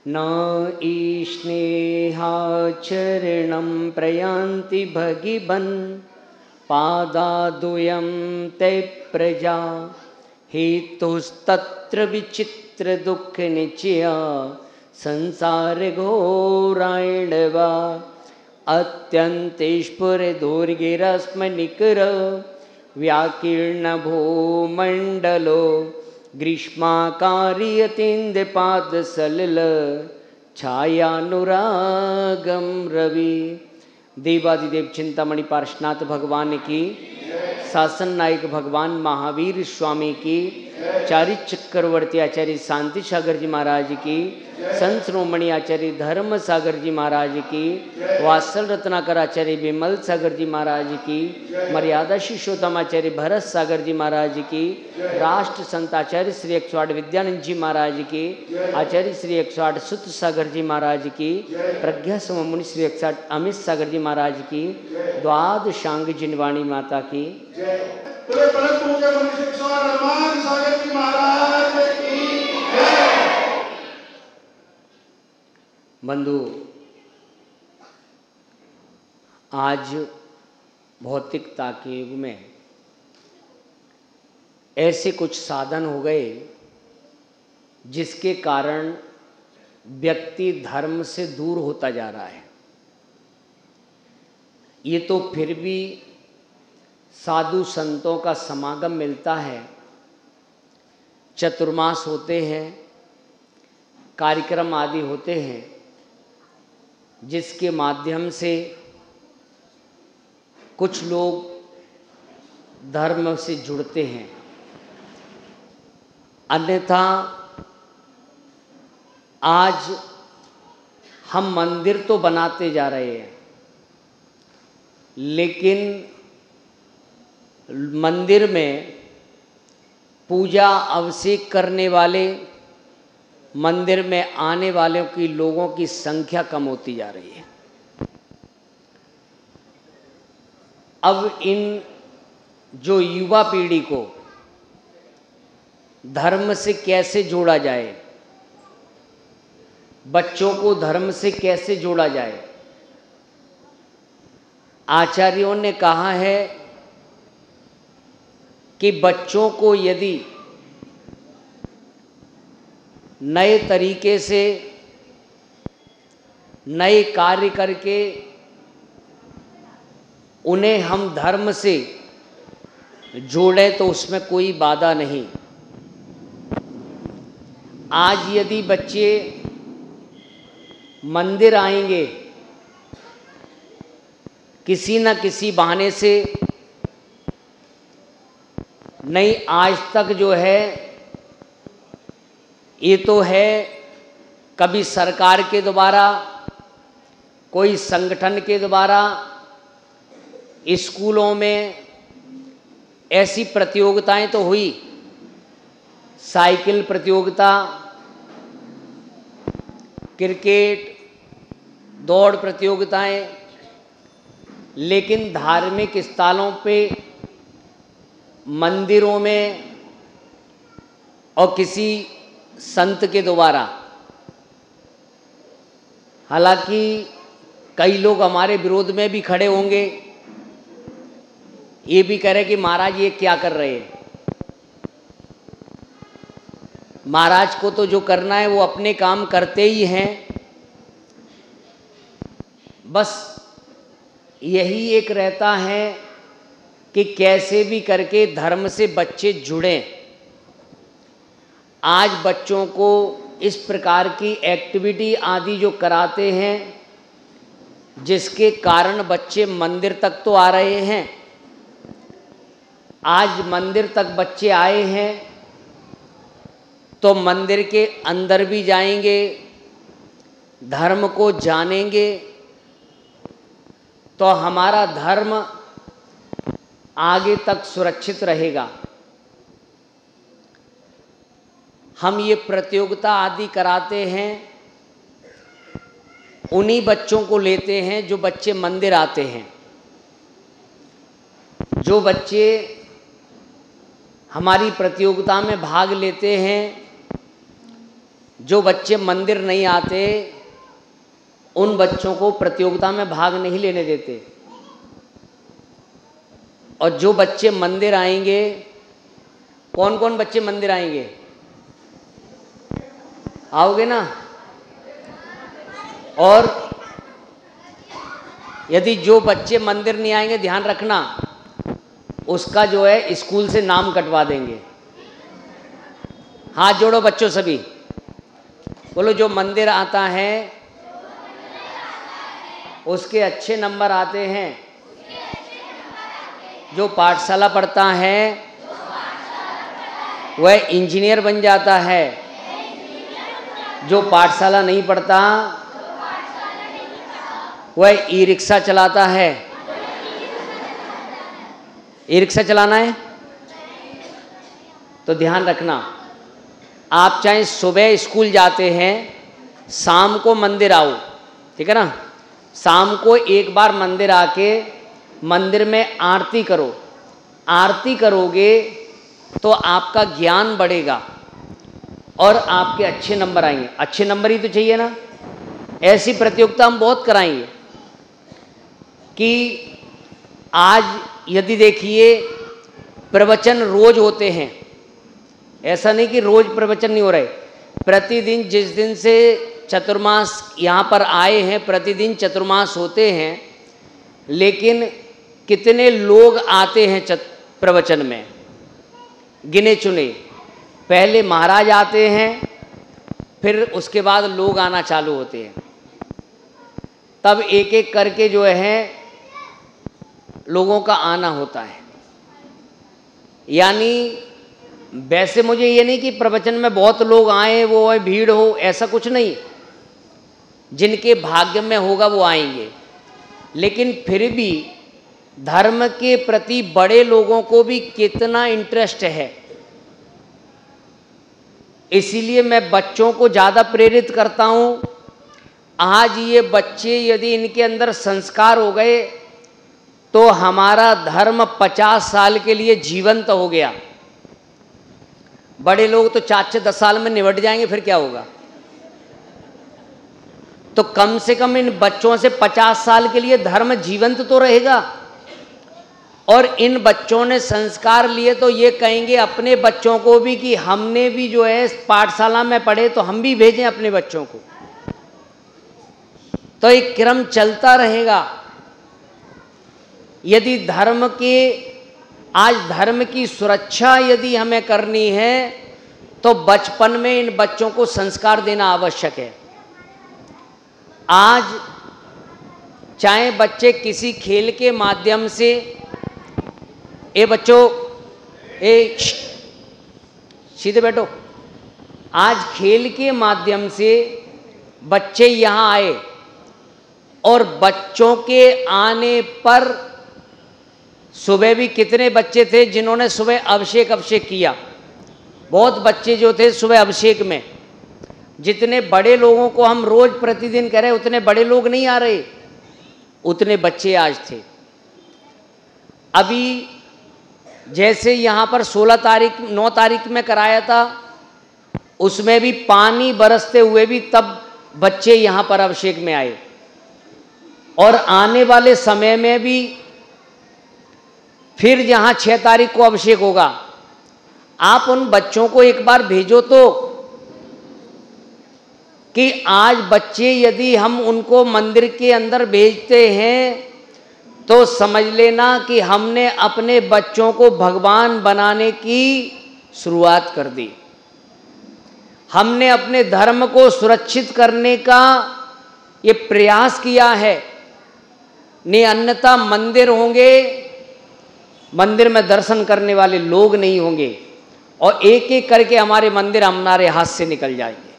न ईष्णेहाचरणं प्रयान्ति भगिबन् पादादुयं ते प्रजा हेतुस्तत्र विचित्रदुःखनिचया संसारघोरायणवा अत्यन्तेष्पुरदुर्गिरस्मनिकर व्याकीर्णभूमण्डलो ग्रीष्माकार्यतीन्द्रपादसलिल छायानुरागम रवि। देवादिदेव चिंतामणि पार्श्वनाथ भगवान की, शासन नायक भगवान महावीर स्वामी की, आचार्य चक्रवर्ती आचार्य शांति सागर जी महाराज की, संत श्रोमणी आचार्य धर्म सागर जी महाराज की, वात्सल रत्नाकर आचार्य विमल सागर जी महाराज की, मर्यादा शिष्योत्तम आचार्य भरत सागर जी महाराज की, राष्ट्र संत आचार्य श्री 108 विद्यानंद जी महाराज की, आचार्य श्री 108 सुत सागर जी महाराज की, प्रज्ञा सममुनि श्री 108 अमित सागर जी महाराज की, द्वादशांग जिनवाणी माता की। बंधु, आज भौतिकता के युग में ऐसे कुछ साधन हो गए जिसके कारण व्यक्ति धर्म से दूर होता जा रहा है। ये तो फिर भी साधु संतों का समागम मिलता है, चतुर्मास होते हैं, कार्यक्रम आदि होते हैं, जिसके माध्यम से कुछ लोग धर्म से जुड़ते हैं। अन्यथा आज हम मंदिर तो बनाते जा रहे हैं, लेकिन मंदिर में पूजा अभिषेक करने वाले, मंदिर में आने वालों की लोगों की संख्या कम होती जा रही है। अब इन जो युवा पीढ़ी को धर्म से कैसे जोड़ा जाए, बच्चों को धर्म से कैसे जोड़ा जाए। आचार्यों ने कहा है कि बच्चों को यदि नए तरीके से नए कार्य करके उन्हें हम धर्म से जोड़ें तो उसमें कोई बाधा नहीं। आज यदि बच्चे मंदिर आएंगे, किसी न किसी बहाने से, नहीं आज तक जो है ये तो है कभी सरकार के द्वारा, कोई संगठन के द्वारा स्कूलों में ऐसी प्रतियोगिताएं तो हुई, साइकिल प्रतियोगिता, क्रिकेट, दौड़ प्रतियोगिताएं, लेकिन धार्मिक स्थलों पे, मंदिरों में और किसी संत के द्वारा, हालांकि कई लोग हमारे विरोध में भी खड़े होंगे, ये भी कह रहे कि महाराज ये क्या कर रहे हैं। महाराज को तो जो करना है वो अपने काम करते ही हैं, बस यही एक रहता है कि कैसे भी करके धर्म से बच्चे जुड़ें। आज बच्चों को इस प्रकार की एक्टिविटी आदि जो कराते हैं, जिसके कारण बच्चे मंदिर तक तो आ रहे हैं। आज मंदिर तक बच्चे आए हैं तो मंदिर के अंदर भी जाएंगे, धर्म को जानेंगे, तो हमारा धर्म आगे तक सुरक्षित रहेगा। हम ये प्रतियोगिता आदि कराते हैं, उन्हीं बच्चों को लेते हैं जो बच्चे मंदिर आते हैं। जो बच्चे हमारी प्रतियोगिता में भाग लेते हैं, जो बच्चे मंदिर नहीं आते उन बच्चों को प्रतियोगिता में भाग नहीं लेने देते, और जो बच्चे मंदिर आएंगे, कौन कौन बच्चे मंदिर आएंगे? आओगे ना? और यदि जो बच्चे मंदिर नहीं आएंगे, ध्यान रखना, उसका जो है स्कूल से नाम कटवा देंगे। हाथ जोड़ो बच्चों सभी, बोलो जो मंदिर आता है उसके अच्छे नंबर आते हैं, जो पाठशाला पढ़ता है वह इंजीनियर बन जाता है, जो पाठशाला नहीं पढ़ता वह ई रिक्शा चलाता है। ई रिक्शा चलाना है तो ध्यान रखना, आप चाहे सुबह स्कूल जाते हैं, शाम को मंदिर आओ, ठीक है ना? शाम को एक बार मंदिर आके मंदिर में आरती करो। आरती करोगे तो आपका ज्ञान बढ़ेगा और आपके अच्छे नंबर आएंगे। अच्छे नंबर ही तो चाहिए ना। ऐसी प्रतियोगिता हम बहुत कराएंगे कि आज यदि देखिए प्रवचन रोज होते हैं, ऐसा नहीं कि रोज प्रवचन नहीं हो रहे, प्रतिदिन जिस दिन से चतुर्मास यहाँ पर आए हैं प्रतिदिन चतुर्मास होते हैं, लेकिन कितने लोग आते हैं प्रवचन में? गिने चुने। पहले महाराज आते हैं, फिर उसके बाद लोग आना चालू होते हैं, तब एक एक करके जो है लोगों का आना होता है। यानी वैसे मुझे ये नहीं कि प्रवचन में बहुत लोग आए, वो है भीड़ हो, ऐसा कुछ नहीं। जिनके भाग्य में होगा वो आएंगे, लेकिन फिर भी धर्म के प्रति बड़े लोगों को भी कितना इंटरेस्ट है, इसीलिए मैं बच्चों को ज़्यादा प्रेरित करता हूँ। आज ये बच्चे यदि इनके अंदर संस्कार हो गए तो हमारा धर्म 50 साल के लिए जीवंत हो गया। बड़े लोग तो 4-10 साल में निपट जाएंगे, फिर क्या होगा? तो कम से कम इन बच्चों से 50 साल के लिए धर्म जीवंत तो रहेगा। और इन बच्चों ने संस्कार लिए तो ये कहेंगे अपने बच्चों को भी कि हमने भी जो है पाठशाला में पढ़े, तो हम भी भेजें अपने बच्चों को। तो एक क्रम चलता रहेगा। यदि धर्म के आज धर्म की सुरक्षा यदि हमें करनी है तो बचपन में इन बच्चों को संस्कार देना आवश्यक है। आज चाहे बच्चे किसी खेल के माध्यम से, ए बच्चों ए सीधे बैठो, आज खेल के माध्यम से बच्चे यहाँ आए और बच्चों के आने पर सुबह भी कितने बच्चे थे जिन्होंने सुबह अभिषेक किया। बहुत बच्चे जो थे सुबह अभिषेक में, जितने बड़े लोगों को हम रोज प्रतिदिन कह रहे उतने बड़े लोग नहीं आ रहे, उतने बच्चे आज थे। अभी जैसे यहाँ पर 9 तारीख में कराया था, उसमें भी पानी बरसते हुए भी तब बच्चे यहाँ पर अभिषेक में आए, और आने वाले समय में भी फिर जहाँ 6 तारीख को अभिषेक होगा। आप उन बच्चों को एक बार भेजो तो, कि आज बच्चे यदि हम उनको मंदिर के अंदर भेजते हैं तो समझ लेना कि हमने अपने बच्चों को भगवान बनाने की शुरुआत कर दी। हमने अपने धर्म को सुरक्षित करने का ये प्रयास किया है। नहीं अन्यथा मंदिर होंगे, मंदिर में दर्शन करने वाले लोग नहीं होंगे, और एक एक करके हमारे मंदिर हमारे हाथ से निकल जाएंगे।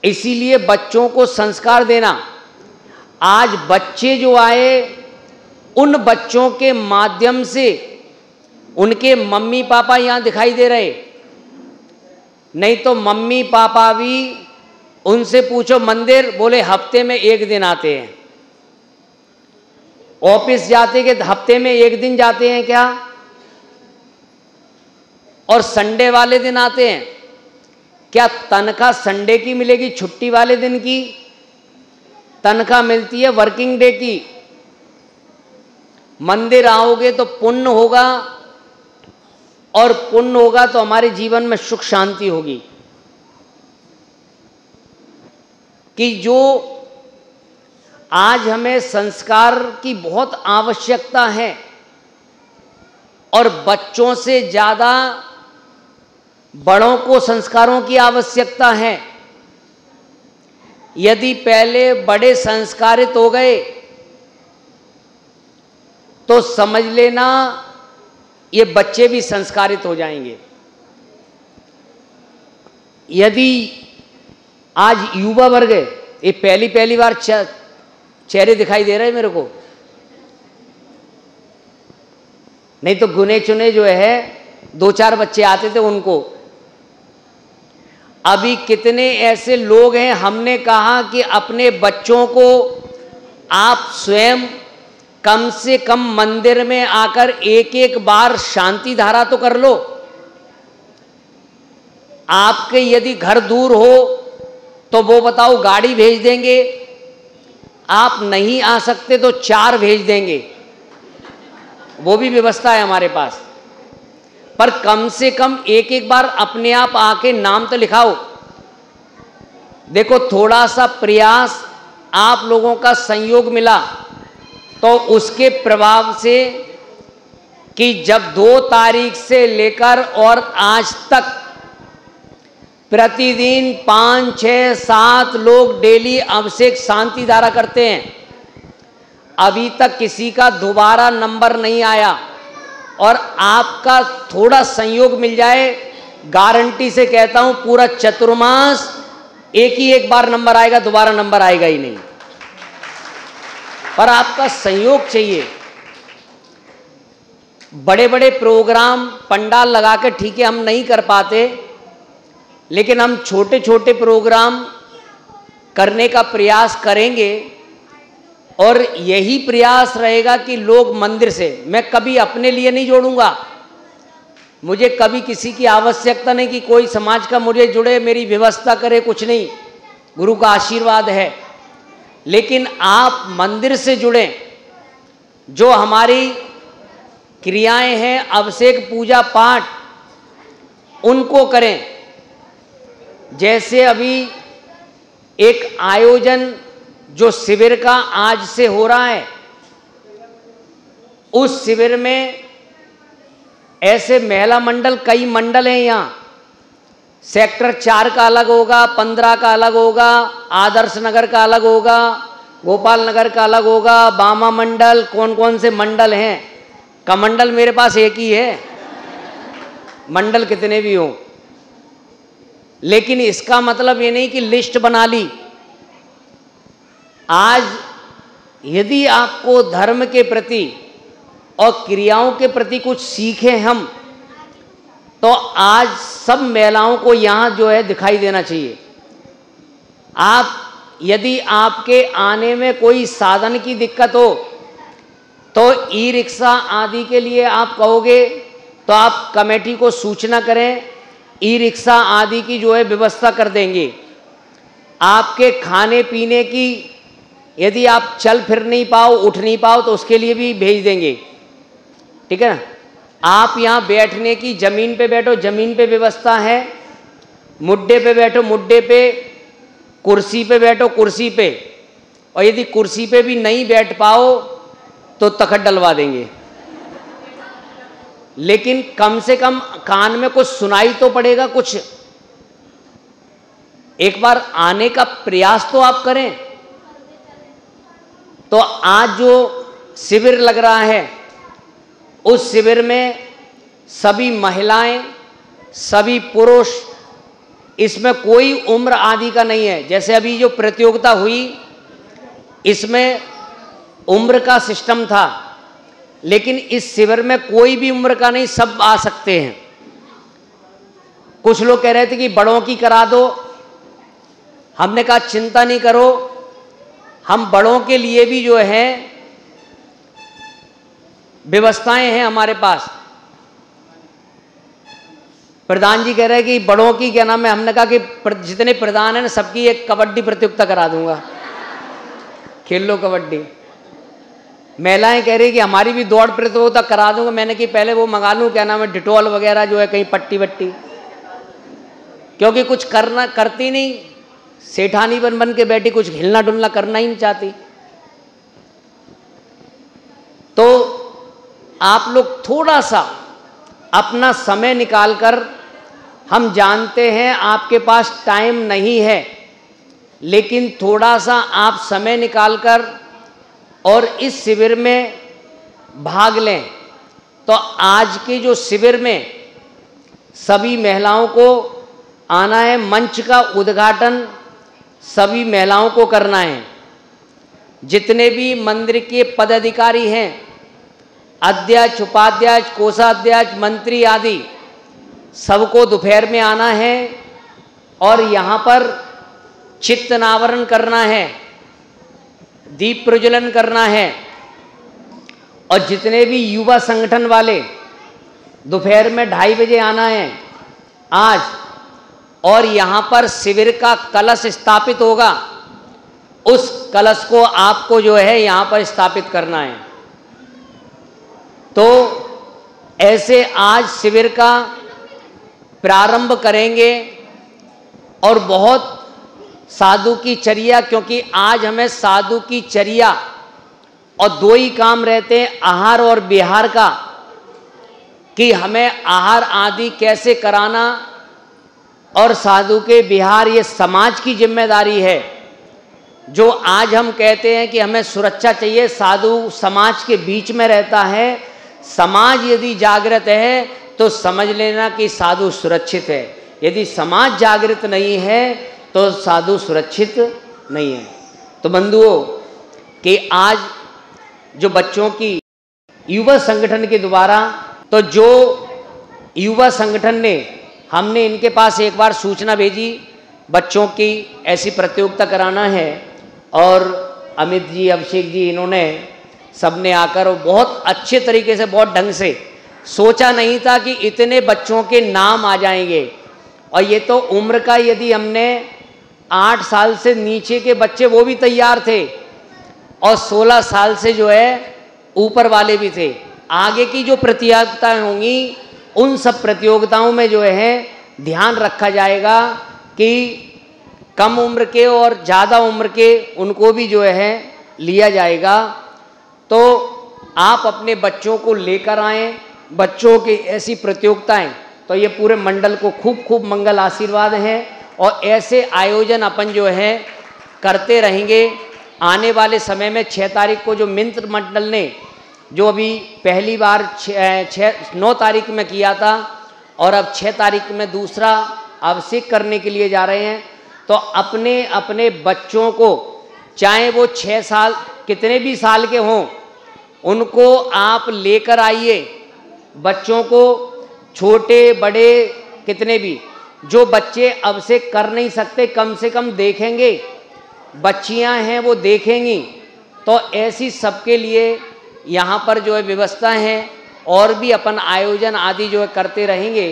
इसीलिए बच्चों को संस्कार देना। आज बच्चे जो आए, उन बच्चों के माध्यम से उनके मम्मी पापा यहाँ दिखाई दे रहे, नहीं तो मम्मी पापा भी उनसे पूछो मंदिर, बोले हफ्ते में 1 दिन आते हैं। ऑफिस जाते कि हफ्ते में 1 दिन जाते हैं क्या, और संडे वाले दिन आते हैं क्या तनख्वाह संडे की मिलेगी, छुट्टी वाले दिन की? तनख्वाह मिलती है वर्किंग डे की। मंदिर आओगे तो पुण्य होगा, और पुण्य होगा तो हमारे जीवन में सुख शांति होगी। कि जो आज हमें संस्कार की बहुत आवश्यकता है, और बच्चों से ज़्यादा बड़ों को संस्कारों की आवश्यकता है। यदि पहले बड़े संस्कारित हो गए तो समझ लेना ये बच्चे भी संस्कारित हो जाएंगे। यदि आज युवा वर्ग है, ये पहली बार चेहरे दिखाई दे रहे हैं मेरे को, नहीं तो गुने चुने जो है 2-4 बच्चे आते थे उनको। अभी कितने ऐसे लोग हैं, हमने कहा कि अपने बच्चों को आप स्वयं कम से कम मंदिर में आकर एक बार शांति धारा तो कर लो। आपके यदि घर दूर हो तो वो बताओ गाड़ी भेज देंगे, आप नहीं आ सकते तो 4 भेज देंगे, वो भी व्यवस्था है हमारे पास। पर कम से कम एक बार अपने आप आके नाम तो लिखाओ। देखो, थोड़ा सा प्रयास, आप लोगों का संयोग मिला तो उसके प्रभाव से कि जब 2 तारीख से लेकर और आज तक प्रतिदिन 5, 6, 7 लोग डेली अभिषेक शांति धारा करते हैं, अभी तक किसी का दोबारा नंबर नहीं आया। और आपका थोड़ा संयोग मिल जाए, गारंटी से कहता हूं पूरा चतुर्मास एक बार नंबर आएगा, दोबारा नंबर आएगा ही नहीं। पर आपका संयोग चाहिए। बड़े बड़े प्रोग्राम पंडाल लगा के ठीक है हम नहीं कर पाते, लेकिन हम छोटे छोटे प्रोग्राम करने का प्रयास करेंगे। और यही प्रयास रहेगा कि लोग मंदिर से, मैं कभी अपने लिए नहीं जोड़ूंगा, मुझे कभी किसी की आवश्यकता नहीं कि कोई समाज का मुझे जुड़े, मेरी व्यवस्था करे, कुछ नहीं, गुरु का आशीर्वाद है। लेकिन आप मंदिर से जुड़ें, जो हमारी क्रियाएं हैं, अभिषेक पूजा पाठ, उनको करें। जैसे अभी एक आयोजन जो शिविर का आज से हो रहा है, उस शिविर में ऐसे महिला मंडल, कई मंडल हैं यहाँ। सेक्टर 4 का अलग होगा, 15 का अलग होगा, आदर्श नगर का अलग होगा, गोपाल नगर का अलग होगा, बामा मंडल, कौन कौन से मंडल हैं। कमंडल मेरे पास एक ही है, मंडल कितने भी हों। लेकिन इसका मतलब ये नहीं कि लिस्ट बना ली। आज यदि आपको धर्म के प्रति और क्रियाओं के प्रति कुछ सीखें हम, तो आज सब महिलाओं को यहाँ जो है दिखाई देना चाहिए। आप यदि आपके आने में कोई साधन की दिक्कत हो तो ई रिक्शा आदि के लिए आप कहोगे तो आप कमेटी को सूचना करें, ई रिक्शा आदि की जो है व्यवस्था कर देंगे। आपके खाने पीने की यदि आप चल फिर नहीं पाओ, उठ नहीं पाओ, तो उसके लिए भी भेज देंगे, ठीक है ना। आप यहाँ बैठने की, जमीन पे बैठो, जमीन पे व्यवस्था है, मुड्डे पे बैठो, मुड्डे पे, कुर्सी पे बैठो, कुर्सी पे। और यदि कुर्सी पे भी नहीं बैठ पाओ तो तखत डलवा देंगे। लेकिन कम से कम कान में कुछ सुनाई तो पड़ेगा कुछ। एक बार आने का प्रयास तो आप करें। तो आज जो शिविर लग रहा है, उस शिविर में सभी महिलाएं, सभी पुरुष, इसमें कोई उम्र आदि का नहीं है। जैसे अभी जो प्रतियोगिता हुई, इसमें उम्र का सिस्टम था, लेकिन इस शिविर में कोई भी उम्र का नहीं, सब आ सकते हैं। कुछ लोग कह रहे थे कि बड़ों की करा दो, हमने कहा चिंता नहीं करो, हम बड़ों के लिए भी जो है व्यवस्थाएं हैं हमारे पास। प्रधान जी कह रहे हैं कि बड़ों की क्या नाम है, हमने कहा कि जितने प्रधान हैं ना सबकी एक कबड्डी प्रतियोगिता करा दूंगा, खेल लो कबड्डी। महिलाएं कह रही कि हमारी भी दौड़ प्रतियोगिता करा दूंगा। मैंने कि पहले वो मंगा लूं क्या नाम है, डिटोल वगैरह जो है कहीं पट्टी वट्टी, क्योंकि कुछ करना करती नहीं, सेठानी बन बन के बैठी, कुछ हिलना डुलना करना ही नहीं चाहती। तो आप लोग थोड़ा सा अपना समय निकालकर, हम जानते हैं आपके पास टाइम नहीं है, लेकिन थोड़ा सा आप समय निकालकर और इस शिविर में भाग लें। तो आज के जो शिविर में सभी महिलाओं को आना है, मंच का उद्घाटन सभी महिलाओं को करना है। जितने भी मंदिर के पदाधिकारी हैं, अध्यक्ष, उपाध्यक्ष, कोषाध्यक्ष, मंत्री आदि, सबको दोपहर में आना है और यहाँ पर चित्तनावरण करना है, दीप प्रज्वलन करना है। और जितने भी युवा संगठन वाले दोपहर में 2:30 बजे आना है आज, और यहाँ पर शिविर का कलश स्थापित होगा, उस कलश को आपको जो है यहाँ पर स्थापित करना है। तो ऐसे आज शिविर का प्रारंभ करेंगे और बहुत साधु की चर्या, क्योंकि आज हमें साधु की चर्या और 2 ही काम रहते हैं, आहार और विहार का, कि हमें आहार आदि कैसे कराना, और साधु के विहार ये समाज की जिम्मेदारी है। जो आज हम कहते हैं कि हमें सुरक्षा चाहिए, साधु समाज के बीच में रहता है। समाज यदि जागृत है तो समझ लेना कि साधु सुरक्षित है, यदि समाज जागृत नहीं है तो साधु सुरक्षित नहीं है। तो बंधुओं, कि आज जो बच्चों की युवा संगठन के द्वारा, तो जो युवा संगठन ने, हमने इनके पास एक बार सूचना भेजी बच्चों की ऐसी प्रतियोगिता कराना है, और अमित जी, अभिषेक जी, इन्होंने सबने आकर और बहुत अच्छे तरीके से, बहुत ढंग से, सोचा नहीं था कि इतने बच्चों के नाम आ जाएंगे। और ये तो उम्र का, यदि हमने 8 साल से नीचे के बच्चे वो भी तैयार थे, और 16 साल से जो है ऊपर वाले भी थे। आगे की जो प्रतियोगिताएं होंगी उन सब प्रतियोगिताओं में जो है ध्यान रखा जाएगा कि कम उम्र के और ज़्यादा उम्र के उनको भी जो है लिया जाएगा। तो आप अपने बच्चों को लेकर आएँ, बच्चों की ऐसी प्रतियोगिताएं, तो ये पूरे मंडल को खूब खूब मंगल आशीर्वाद हैं। और ऐसे आयोजन अपन जो है करते रहेंगे। आने वाले समय में 6 तारीख को जो मित्र मंडल ने जो अभी पहली बार 9 तारीख में किया था, और अब 6 तारीख में दूसरा अभिषेक करने के लिए जा रहे हैं, तो अपने अपने बच्चों को, चाहे वो 6 साल कितने भी साल के हों, उनको आप लेकर आइए। बच्चों को, छोटे बड़े कितने भी, जो बच्चे अब से कर नहीं सकते, कम से कम देखेंगे, बच्चियां हैं वो देखेंगी। तो ऐसी सबके लिए यहाँ पर जो है व्यवस्था है, और भी अपन आयोजन आदि जो है करते रहेंगे,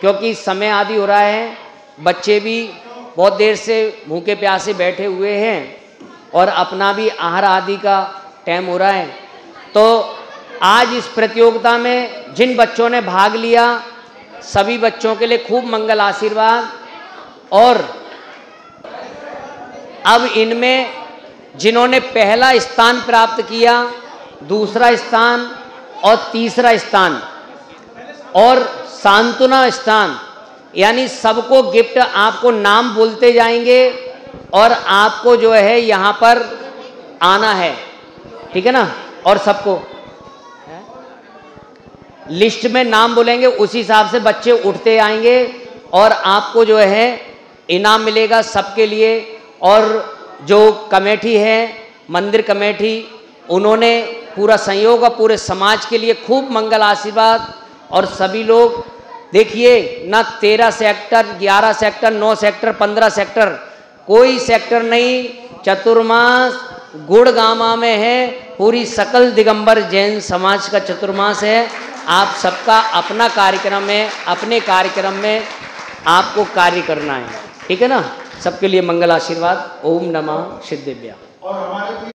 क्योंकि समय आदि हो रहा है, बच्चे भी बहुत देर से भूखे प्यासे बैठे हुए हैं, और अपना भी आहार आदि का टाइम हो रहा है। तो आज इस प्रतियोगिता में जिन बच्चों ने भाग लिया, सभी बच्चों के लिए खूब मंगल आशीर्वाद। और अब इनमें जिन्होंने पहला स्थान प्राप्त किया, दूसरा स्थान और तीसरा स्थान और सांत्वना स्थान, यानी सबको गिफ्ट, आपको नाम बोलते जाएंगे और आपको जो है यहाँ पर आना है, ठीक है ना। और सबको लिस्ट में नाम बोलेंगे, उसी हिसाब से बच्चे उठते आएंगे और आपको जो है इनाम मिलेगा सबके लिए। और जो कमेटी है, मंदिर कमेटी, उन्होंने पूरा सहयोग और पूरे समाज के लिए खूब मंगल आशीर्वाद। और सभी लोग देखिए ना, 13 सेक्टर, 11 सेक्टर, 9 सेक्टर, 15 सेक्टर, कोई सेक्टर नहीं, चतुर्मास गुड़गामा में है, पूरी सकल दिगंबर जैन समाज का चतुर्मास है। आप सबका अपना कार्यक्रम में, अपने कार्यक्रम में आपको कार्य करना है, ठीक है ना। सबके लिए मंगल आशीर्वाद। ओम नमः सिद्धिभ्या।